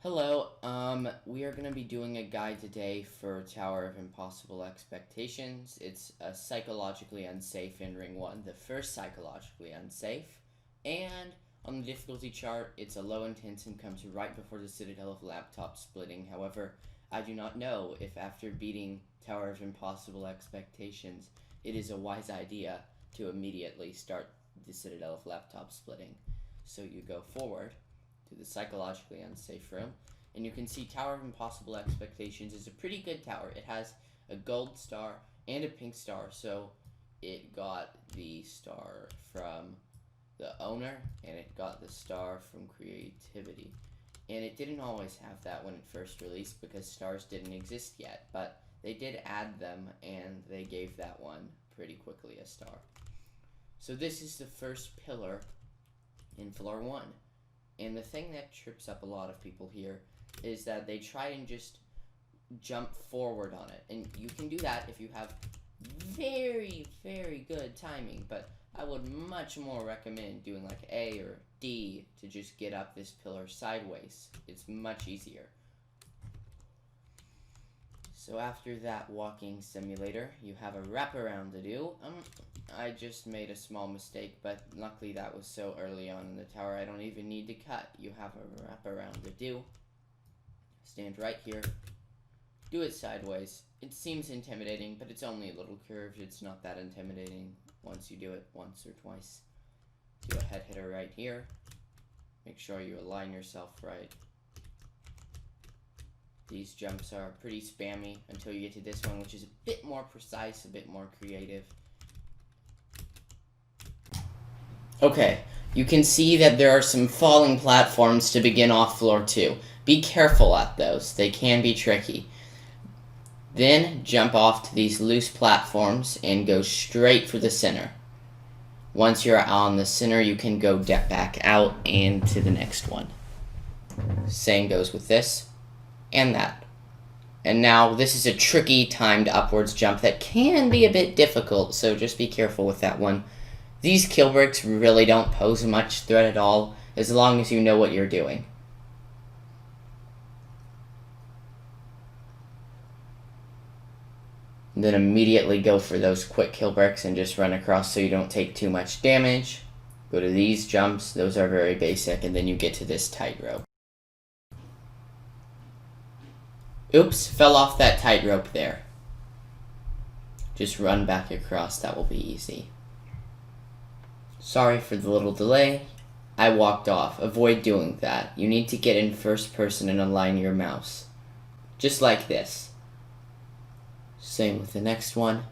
Hello, we are going to be doing a guide today for Tower of Impossible Expectations. It's a psychologically unsafe in Ring 1, the first psychologically unsafe, and on the difficulty chart, it's a low intense and comes right before the Citadel of Laptop splitting. However, I do not know if after beating Tower of Impossible Expectations, it is a wise idea to immediately start the Citadel of Laptop splitting. So you go forward to the psychologically unsafe room, and you can see Tower of Impossible Expectations is a pretty good tower. It has a gold star and a pink star, so it got the star from the owner, and it got the star from creativity. And it didn't always have that when it first released because stars didn't exist yet, but they did add them, and they gave that one pretty quickly a star. So this is the first pillar in floor 1. And the thing that trips up a lot of people here is that they try and just jump forward on it. And you can do that if you have very, very good timing, but I would much more recommend doing like A or D to just get up this pillar sideways. It's much easier. So after that walking simulator, you have a wraparound to do. I just made a small mistake, but luckily that was so early on in the tower, I don't even need to cut. You have a wraparound to do. Stand right here. Do it sideways. It seems intimidating, but it's only a little curved. It's not that intimidating once you do it once or twice. Do a head hitter right here. Make sure you align yourself right. These jumps are pretty spammy until you get to this one, which is a bit more precise, a bit more creative. Okay, you can see that there are some falling platforms to begin off floor 2. Be careful at those, they can be tricky. Then jump off to these loose platforms and go straight for the center. Once you're on the center, you can go back out and to the next one. Same goes with this and that. And now this is a tricky timed upwards jump that can be a bit difficult, so just be careful with that one. These kill bricks really don't pose much threat at all, as long as you know what you're doing. And then immediately go for those quick kill bricks and just run across so you don't take too much damage. Go to these jumps, those are very basic, and then you get to this tightrope. Oops, fell off that tightrope there. Just run back across, that will be easy. Sorry for the little delay. I walked off. Avoid doing that. You need to get in first person and align your mouse. Just like this. Same with the next one.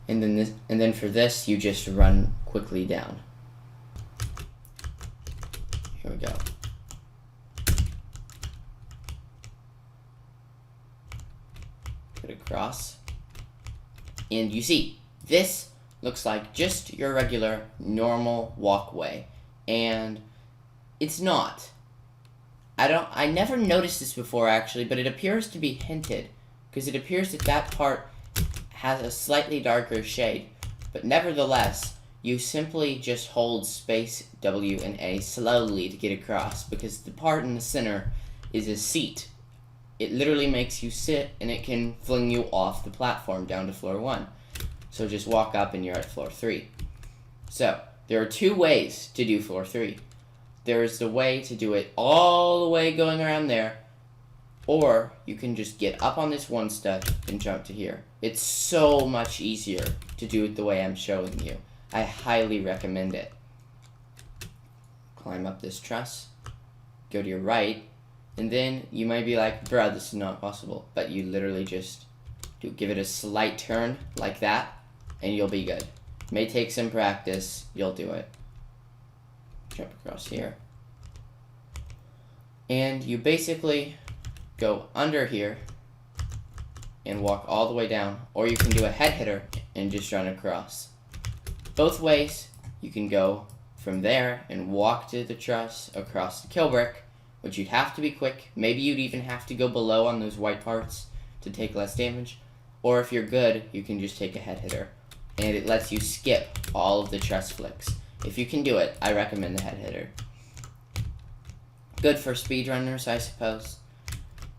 And then for this, you just run quickly down. Here we go. Put across. And you see, this looks like just your regular, normal walkway. And it's not. I never noticed this before, actually, but it appears to be hinted. Because it appears that that part has a slightly darker shade. But nevertheless, you simply just hold space W and A slowly to get across. Because the part in the center is a seat. It literally makes you sit, and it can fling you off the platform down to floor 1. So just walk up and you're at floor 3. So, there are 2 ways to do floor 3. There is the way to do it all the way going around there, or you can just get up on this one stud and jump to here. It's so much easier to do it the way I'm showing you. I highly recommend it. Climb up this truss, go to your right, and then you might be like, bruh, this is not possible. But you literally just give it a slight turn like that, and you'll be good. May take some practice, you'll do it. Jump across here. And you basically go under here and walk all the way down. Or you can do a head hitter and just run across. Both ways, you can go from there and walk to the truss across the kill brick, which you'd have to be quick. Maybe you'd even have to go below on those white parts to take less damage. Or if you're good, you can just take a head hitter. And it lets you skip all of the truss flicks. If you can do it, I recommend the head hitter. Good for speedrunners, I suppose.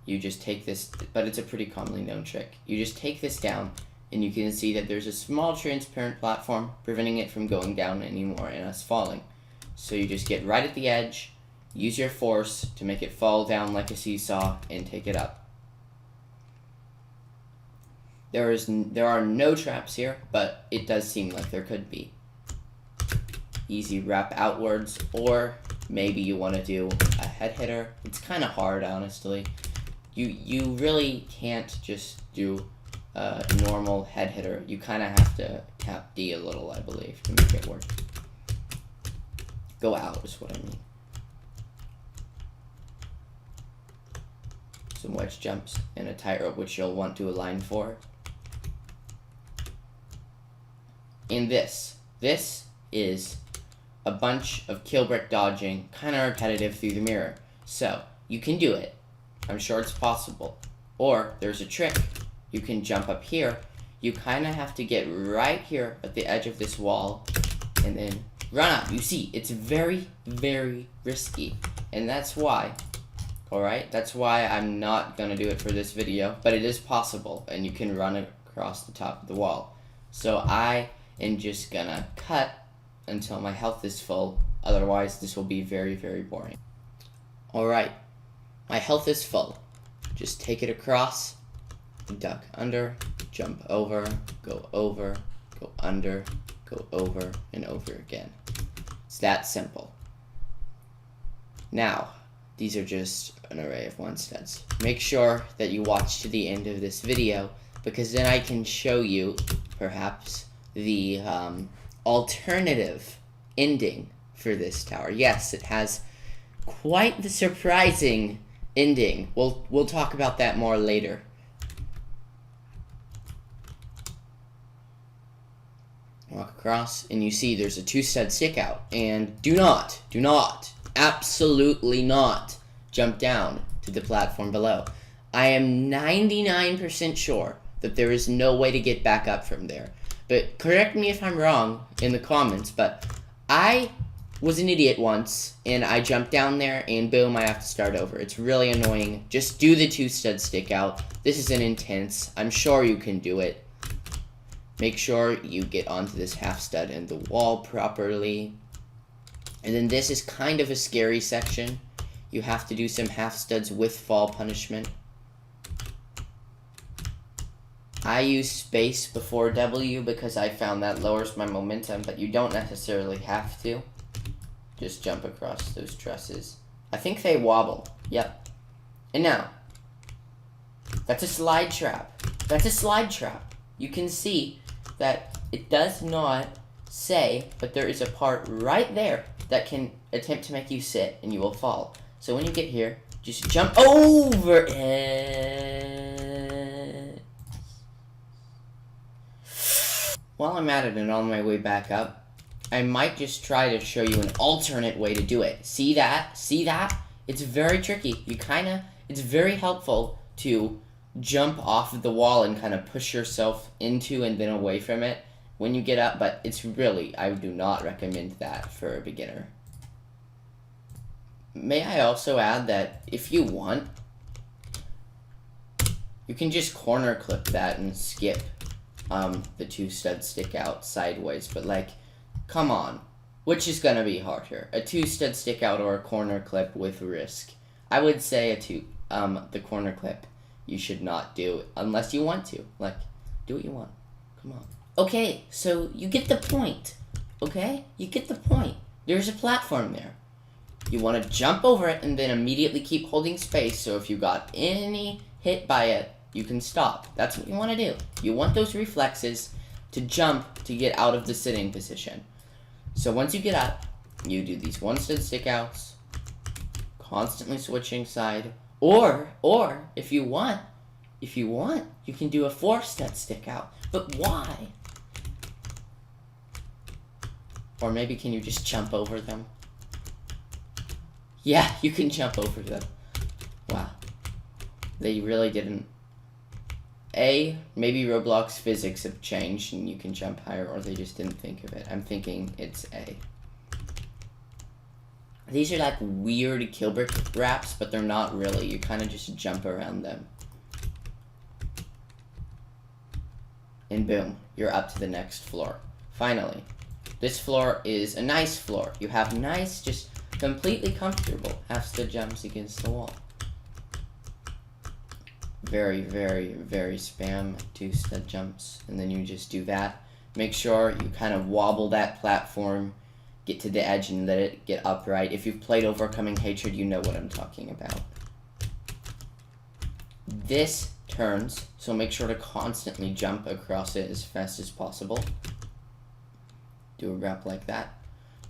You just take this, but it's a pretty commonly known trick. You just take this down, and you can see that there's a small transparent platform preventing it from going down anymore and us falling. So you just get right at the edge, use your force to make it fall down like a seesaw, and take it up. There are no traps here, but it does seem like there could be. Easy wrap outwards, or maybe you want to do a head hitter. It's kind of hard, honestly. You really can't just do a normal head hitter. You kind of have to tap D a little, I believe, to make it work. Go out is what I mean. Some wedge jumps and a tightrope, which you'll want to align for. And this is a bunch of kill brick dodging, kind of repetitive through the mirror. So, you can do it. I'm sure it's possible. Or, there's a trick. You can jump up here. You kind of have to get right here at the edge of this wall, and then run up. You see, it's very, very risky. And that's why, alright, that's why I'm not going to do it for this video. But it is possible, and you can run across the top of the wall. So I am just going to cut until my health is full. Otherwise, this will be very, very boring. Alright, my health is full. Just take it across, duck under, jump over, go under, go over, and over again. It's that simple. Now, these are just an array of one-steps. Make sure that you watch to the end of this video, because then I can show you, perhaps, the alternative ending for this tower. Yes, it has quite the surprising ending. We'll talk about that more later. Walk across, and you see there's a two-stud stick out. And do not, absolutely not jump down to the platform below. I am 99% sure that there is no way to get back up from there. But correct me if I'm wrong in the comments, but I was an idiot once, and I jumped down there, and boom, I have to start over. It's really annoying. Just do the two-stud stick out. This isn't intense. I'm sure you can do it. Make sure you get onto this half stud and the wall properly. And then this is kind of a scary section. You have to do some half studs with fall punishment. I use space before W because I found that lowers my momentum, but you don't necessarily have to. Just jump across those trusses. I think they wobble. Yep. And now, that's a slide trap. That's a slide trap. You can see that it does not say, but there is a part right there that can attempt to make you sit and you will fall. So when you get here, just jump over it. While I'm at it and on my way back up, I might just try to show you an alternate way to do it. See that? See that? It's very tricky. It's very helpful to jump off of the wall and kind of push yourself into and then away from it when you get up, but it's really, I do not recommend that for a beginner. May I also add that if you want, you can just corner clip that and skip the two-stud stick out sideways, but like, come on, which is gonna be harder, a two-stud stick out or a corner clip with risk? I would say the corner clip you should not do unless you want to. Like, do what you want. Come on. Okay, so you get the point. Okay? You get the point. There's a platform there. You want to jump over it and then immediately keep holding space, so if you got any hit by it, you can stop. That's what you want to do. You want those reflexes to jump to get out of the sitting position. So once you get up, you do these one-stud stick outs, constantly switching side, or if you want, you can do a four-stud stick out. But why? Or maybe can you just jump over them? Yeah, you can jump over them. Wow. They really didn't. Maybe Roblox physics have changed and you can jump higher, or they just didn't think of it. I'm thinking it's A. These are like weird kill brick wraps, but they're not really. You kind of just jump around them. And boom, you're up to the next floor. Finally, this floor is a nice floor. You have nice, just completely comfortable half-stud jumps against the wall. Very, very, very spam 2-stud jumps. And then you just do that. Make sure you kind of wobble that platform, get to the edge and let it get upright. If you've played Overcoming Hatred, you know what I'm talking about. This turns, so make sure to constantly jump across it as fast as possible. Do a wrap like that.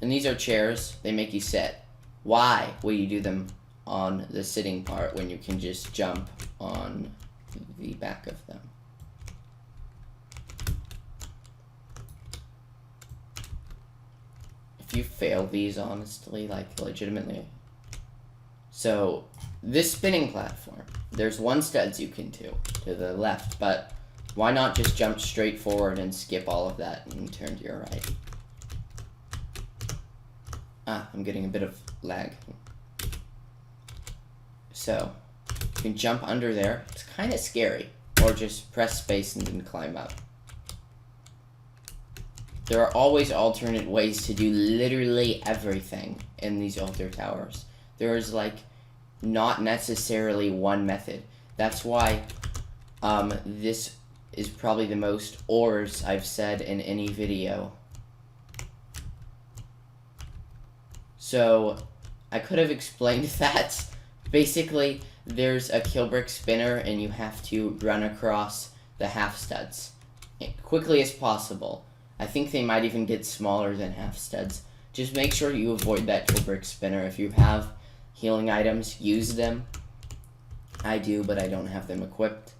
And these are chairs. They make you sit. Why will you do them on the sitting part when you can just jump on the back of them? If you fail these, honestly, like legitimately. So, this spinning platform, there's 1 studs you can do to the left, but why not just jump straight forward and skip all of that and turn to your right? I'm getting a bit of lag. So, you can jump under there. It's kind of scary. Or just press space and then climb up. There are always alternate ways to do literally everything in these altar towers. There is like not necessarily one method. That's why this is probably the most ors I've said in any video. So I could have explained that. Basically, there's a kill brick spinner and you have to run across the half studs as quickly as possible. I think they might even get smaller than half studs. Just make sure you avoid that kill brick spinner. If you have healing items, use them. I do, but I don't have them equipped.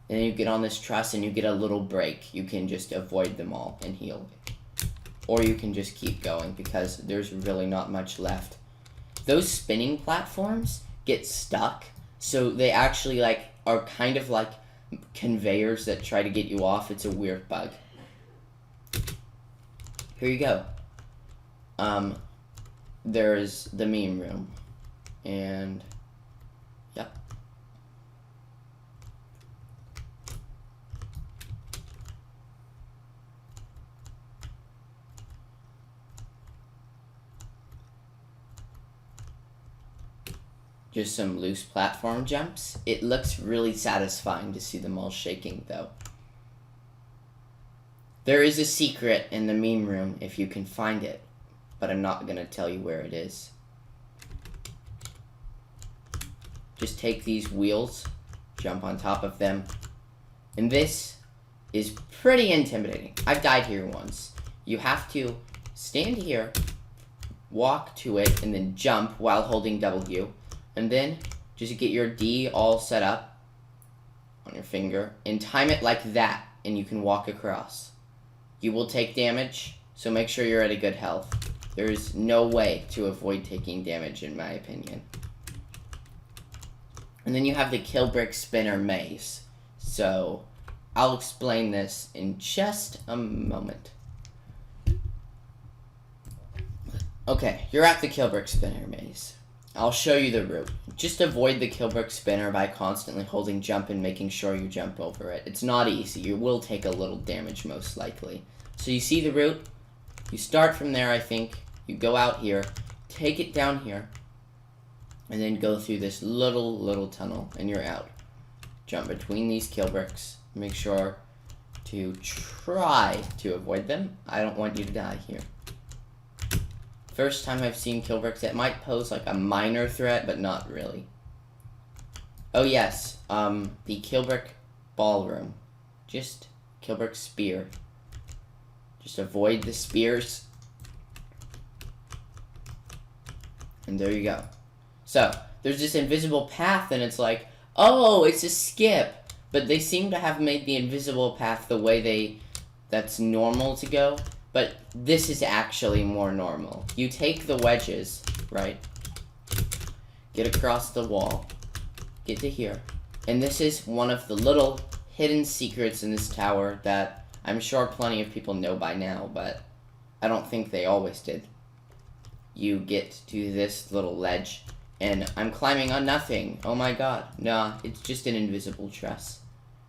And then you get on this truss and you get a little break. You can just avoid them all and heal. Or you can just keep going because there's really not much left. Those spinning platforms get stuck, so they actually like are kind of like conveyors that try to get you off. It's a weird bug. Here you go. There's the meme room. And yep. Just some loose platform jumps. It looks really satisfying to see them all shaking though. There is a secret in the meme room if you can find it, but I'm not gonna tell you where it is. Just take these wheels, jump on top of them, and this is pretty intimidating. I've died here once. You have to stand here, walk to it, and then jump while holding W, and then just get your D all set up on your finger, and time it like that, and you can walk across. You will take damage, so make sure you're at a good health. There is no way to avoid taking damage, in my opinion. And then you have the kill brick spinner maze. So I'll explain this in just a moment. Okay, you're at the kill brick spinner maze. I'll show you the route. Just avoid the kill brick spinner by constantly holding jump and making sure you jump over it. It's not easy. You will take a little damage most likely. So you see the route? You start from there, I think. You go out here, take it down here, and then go through this little tunnel, and you're out. Jump between these kill bricks. Make sure to try to avoid them. I don't want you to die here. First time I've seen kill bricks, it might pose like a minor threat, but not really. Oh yes, the kill brick ballroom. Just kill brick spear. Just avoid the spears. And there you go. So, there's this invisible path and it's like, oh, it's a skip. But they seem to have made the invisible path the way that's normal to go. But this is actually more normal. You take the wedges, right? Get across the wall. Get to here. And this is one of the little hidden secrets in this tower that I'm sure plenty of people know by now, but I don't think they always did. you get to this little ledge, and I'm climbing on nothing. Oh my god. Nah, it's just an invisible truss.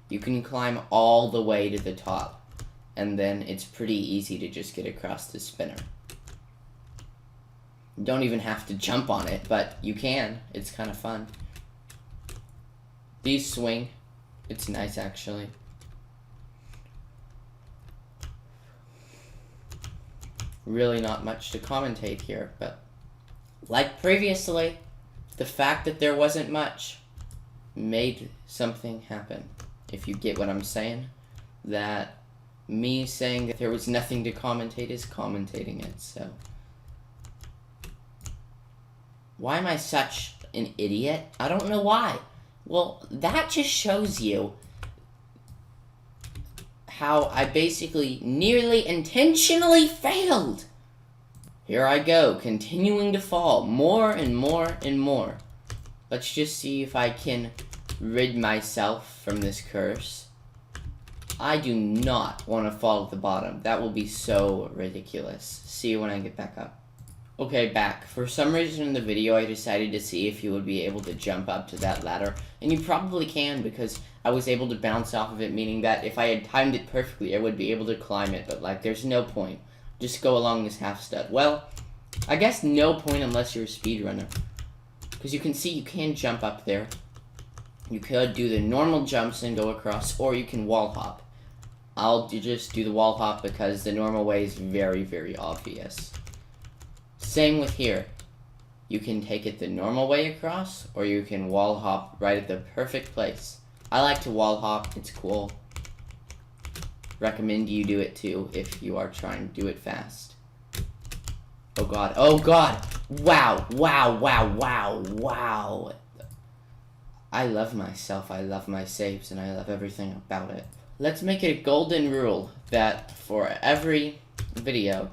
You can climb all the way to the top, and then it's pretty easy to just get across the spinner. You don't even have to jump on it, but you can. It's kind of fun. These swing. It's nice, actually. Really not much to commentate here, but like previously, the fact that there wasn't much made something happen. If you get what I'm saying, that me saying that there was nothing to commentate is commentating it, so. Why am I such an idiot? I don't know why. Well, that just shows you how I basically nearly intentionally failed. Here I go, continuing to fall more and more and more. Let's just see if I can rid myself from this curse. I do not want to fall at the bottom. That will be so ridiculous. See you when I get back up. Okay, back. For some reason in the video, I decided to see if you would be able to jump up to that ladder. And you probably can, because I was able to bounce off of it, meaning that if I had timed it perfectly, I would be able to climb it. But, like, there's no point. Just go along this half stud. Well, I guess no point unless you're a speedrunner. Because you can see you can jump up there. You could do the normal jumps and go across, or you can wall hop. I'll just do the wall hop because the normal way is very, very obvious. Same with here. You can take it the normal way across, or you can wall hop right at the perfect place. I like to wall hop, it's cool. Recommend you do it too if you are trying to do it fast. Oh god, oh god! Wow, wow, wow, wow, wow. I love myself, I love my saves, and I love everything about it. Let's make it a golden rule that for every video,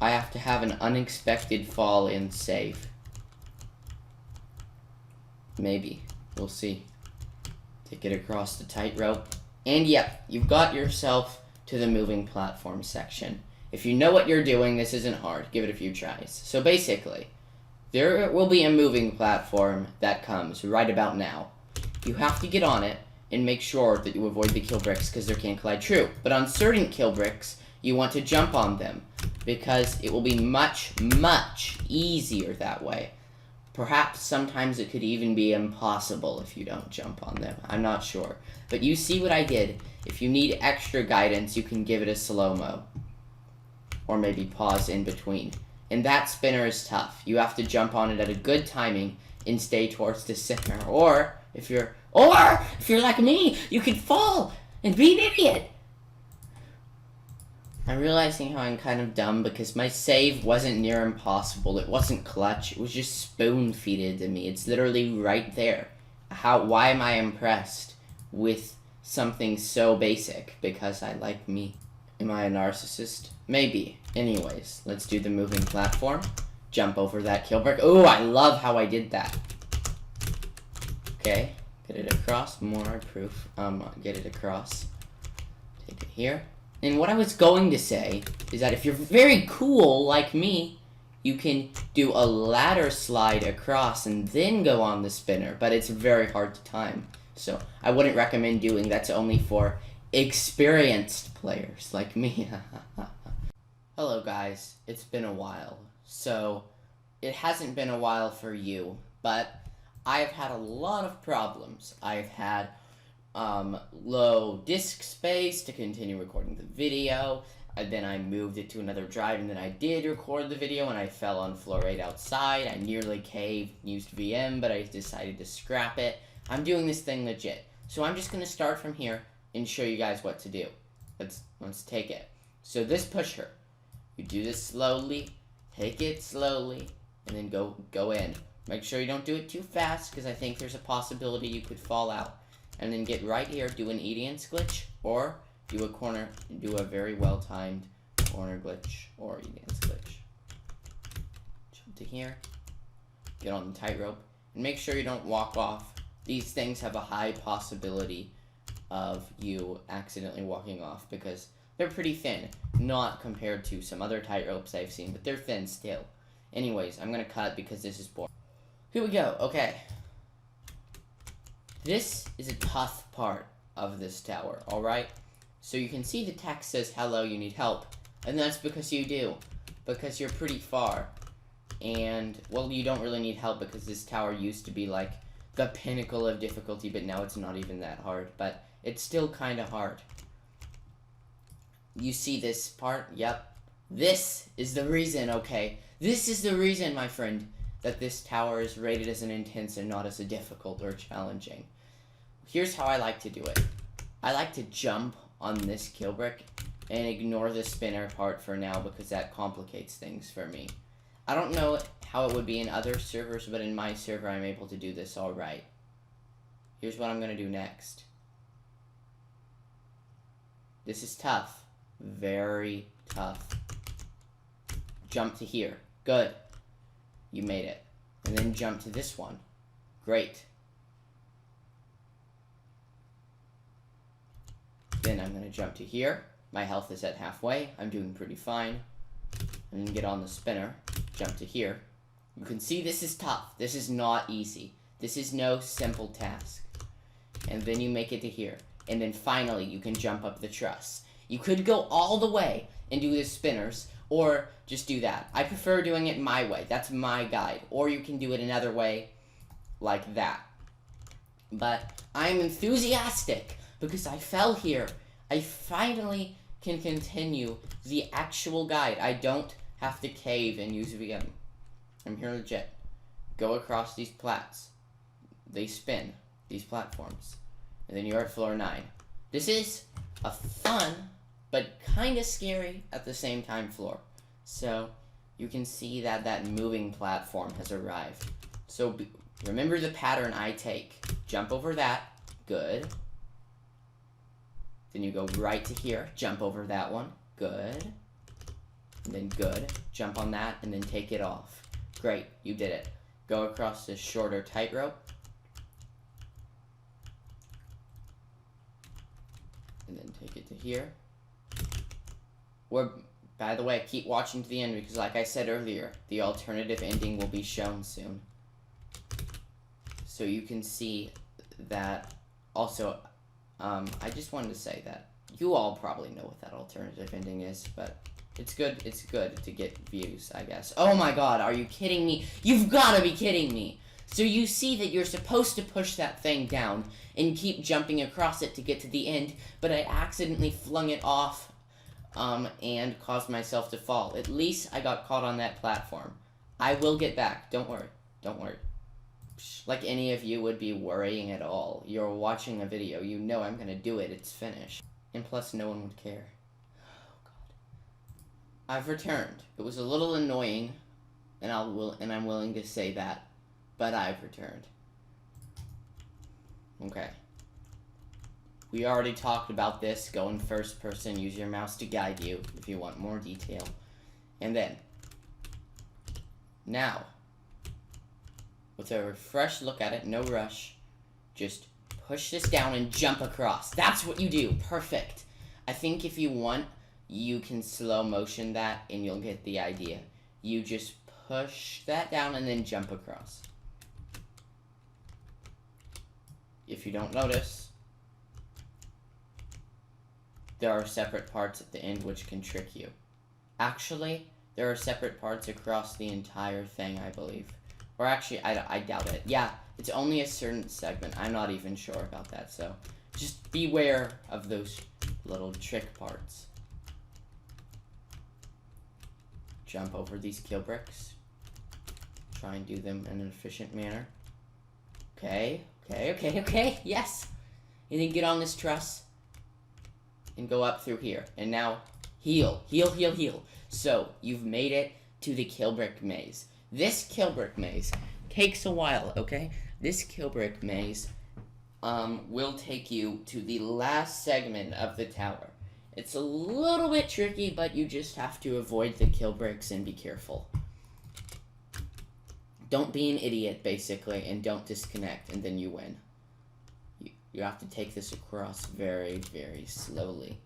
I have to have an unexpected fall in save. Maybe. We'll see. Take it across the tightrope. And yep, you've got yourself to the moving platform section. If you know what you're doing, this isn't hard. Give it a few tries. So basically, there will be a moving platform that comes right about now. You have to get on it and make sure that you avoid the kill bricks because they can't collide. True, but on certain kill bricks, you want to jump on them because it will be much, much easier that way. Perhaps sometimes it could even be impossible if you don't jump on them. I'm not sure. But you see what I did. If you need extra guidance, you can give it a slow-mo. Or maybe pause in between. And that spinner is tough. You have to jump on it at a good timing and stay towards the center. Or if you're like me, you could fall and be an idiot. I'm realizing how I'm kind of dumb because my save wasn't near impossible. It wasn't clutch. It was just spoon-feeded to me. It's literally right there. Why am I impressed with something so basic? Because I like me. Am I a narcissist? Maybe. Anyways, let's do the moving platform. Jump over that kill brick. Oh, I love how I did that. Okay, get it across. More proof. Get it across. Take it here. And what I was going to say is that if you're very cool like me, you can do a ladder slide across and then go on the spinner, but it's very hard to time. So I wouldn't recommend doing that's only for experienced players like me. Hello guys, it's been a while. So it hasn't been a while for you, but I've had a lot of problems. I've had low disk space to continue recording the video, and then I moved it to another drive, and then I did record the video, and I fell on floor 8 outside. I nearly caved, used VM, but I decided to scrap it. I'm doing this thing legit. So I'm just going to start from here and show you guys what to do. Let's take it. So this pusher, you do this slowly, take it slowly, and then go in. Make sure you don't do it too fast, because I think there's a possibility you could fall out. And then get right here, do an audience glitch, or do a very well-timed corner glitch, or audience glitch. Jump to here, get on the tightrope, and make sure you don't walk off. These things have a high possibility of you accidentally walking off, because they're pretty thin. Not compared to some other tightropes I've seen, but they're thin still. Anyways, I'm gonna cut because this is boring. Here we go. Okay. This is a tough part of this tower, alright? So you can see the text says, hello, you need help. And that's because you do. Because you're pretty far. And, well, you don't really need help because this tower used to be, like, the pinnacle of difficulty, but now it's not even that hard. But it's still kind of hard. You see this part? Yep. This is the reason, okay? This is the reason, my friend, that this tower is rated as an intense and not as a difficult or challenging. Here's how I like to do it. I like to jump on this kill brick and ignore the spinner part for now because that complicates things for me. I don't know how it would be in other servers, but in my server I'm able to do this alright. Here's what I'm going to do next. This is tough. Very tough. Jump to here. Good. You made it. And then jump to this one. Great. Then I'm going to jump to here. My health is at halfway. I'm doing pretty fine. And then get on the spinner. Jump to here. You can see this is tough. This is not easy. This is no simple task. And then you make it to here. And then finally you can jump up the truss. You could go all the way and do the spinners, or just do that. I prefer doing it my way. That's my guide. Or you can do it another way, like that. But I'm enthusiastic because I fell here. I finally can continue the actual guide. I don't have to cave and use VM. I'm here legit. Go across these plats. They spin, these platforms. And then you're at floor 9. This is a fun, but kind of scary at the same time floor. So you can see that that moving platform has arrived. So remember the pattern I take. Jump over that. Good. Then you go right to here. Jump over that one. Good. And then good. Jump on that and then take it off. Great. You did it. Go across this shorter tightrope. And then take it to here. Or, by the way, keep watching to the end because like I said earlier, the alternative ending will be shown soon. So you can see that. Also, I just wanted to say that you all probably know what that alternative ending is, but it's good to get views, I guess. Oh my god, are you kidding me? You've gotta be kidding me! So you see that you're supposed to push that thing down and keep jumping across it to get to the end, but I accidentally flung it off and caused myself to fall. At least I got caught on that platform. I will get back. Don't worry. Don't worry. Like any of you would be worrying at all. You're watching a video. You know I'm gonna do it. It's finished. And plus, no one would care. Oh, God. I've returned. It was a little annoying, and I'm willing to say that, but I've returned. Okay. We already talked about this. Go in first person. Use your mouse to guide you if you want more detail. And then, now, with a fresh look at it, no rush, just push this down and jump across. That's what you do. Perfect. I think if you want, you can slow motion that and you'll get the idea. You just push that down and then jump across. If you don't notice, there are separate parts at the end which can trick you. Actually, there are separate parts across the entire thing, I believe. Or actually, I doubt it. Yeah, it's only a certain segment. I'm not even sure about that, so just beware of those little trick parts. Jump over these kill bricks. Try and do them in an efficient manner. Okay, yes! And then get on this truss and go up through here. And now, heal. So, you've made it to the kill brick maze. This kill brick maze takes a while, okay? This kill brick maze will take you to the last segment of the tower. It's a little bit tricky, but you just have to avoid the kill bricks and be careful. Don't be an idiot, basically, and don't disconnect, and then you win. You have to take this across very, very slowly.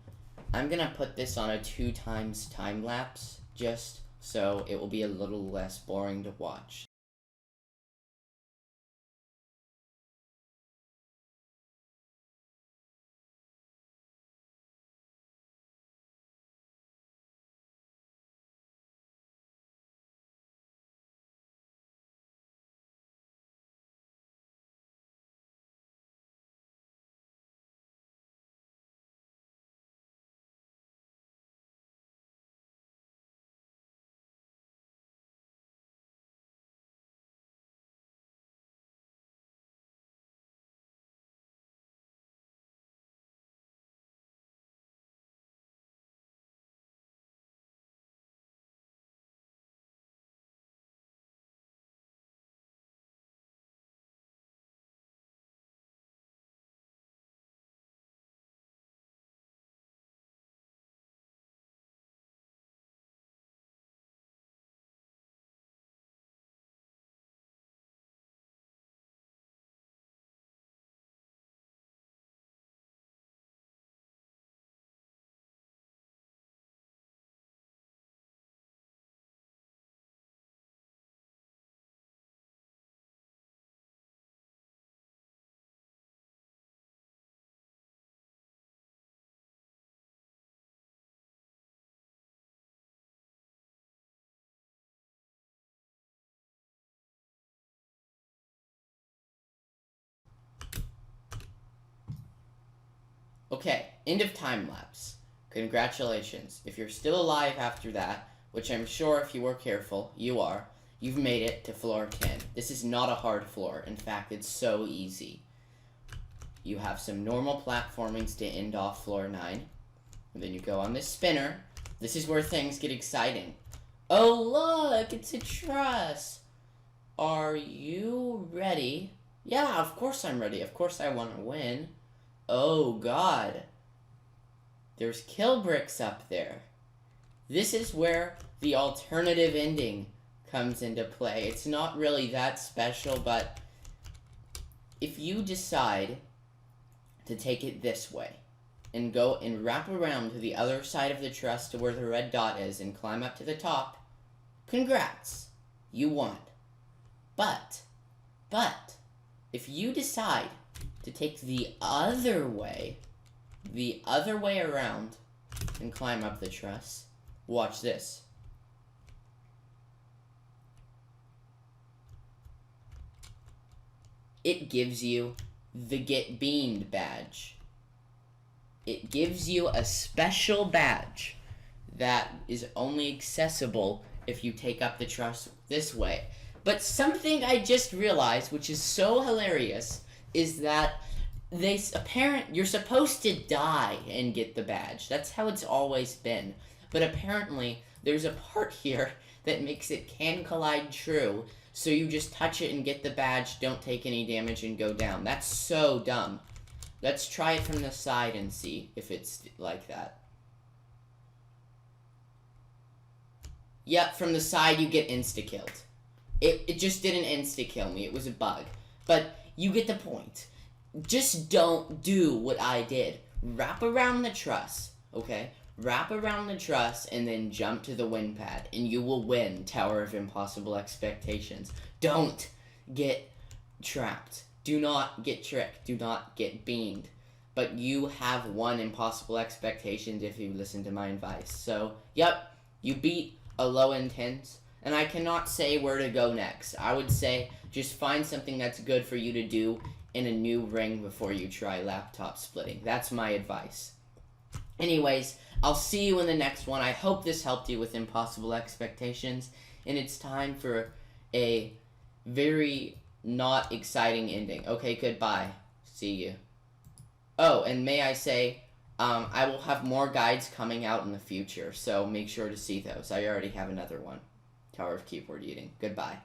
I'm gonna put this on a 2x time lapse, just so it will be a little less boring to watch. Okay, end of time lapse. Congratulations. If you're still alive after that, which I'm sure if you were careful, you are, you've made it to floor 10. This is not a hard floor. In fact, it's so easy. You have some normal platformings to end off floor 9. And then you go on this spinner. This is where things get exciting. Oh, look, it's a truss. Are you ready? Yeah, of course I'm ready. Of course I want to win. Oh, God. There's kill bricks up there. This is where the alternative ending comes into play. It's not really that special, but if you decide to take it this way and go and wrap around to the other side of the truss to where the red dot is and climb up to the top, congrats. You won. But, if you decide to take the other way around and climb up the truss, watch this. It gives you the Get Beamed badge. It gives you a special badge that is only accessible if you take up the truss this way. But something I just realized, which is so hilarious, is that you're supposed to die and get the badge. That's how it's always been. But apparently, there's a part here that makes it can collide true, so you just touch it and get the badge, don't take any damage, and go down. That's so dumb. Let's try it from the side and see if it's like that. Yep, from the side you get insta-killed. It just didn't insta-kill me, it was a bug. But you get the point. Just don't do what I did. Wrap around the truss, okay? Wrap around the truss and then jump to the win pad, and you will win Tower of Impossible Expectations. Don't get trapped. Do not get tricked. Do not get beamed. But you have won Impossible Expectations if you listen to my advice. So, yep, you beat a low intense, and I cannot say where to go next. I would say just find something that's good for you to do in a new ring before you try laptop splitting. That's my advice. Anyways, I'll see you in the next one. I hope this helped you with Impossible Expectations, and it's time for a very not exciting ending. Okay, goodbye. See you. Oh, and may I say, I will have more guides coming out in the future, so make sure to see those. I already have another one. Tower of Keyboard Eating. Goodbye.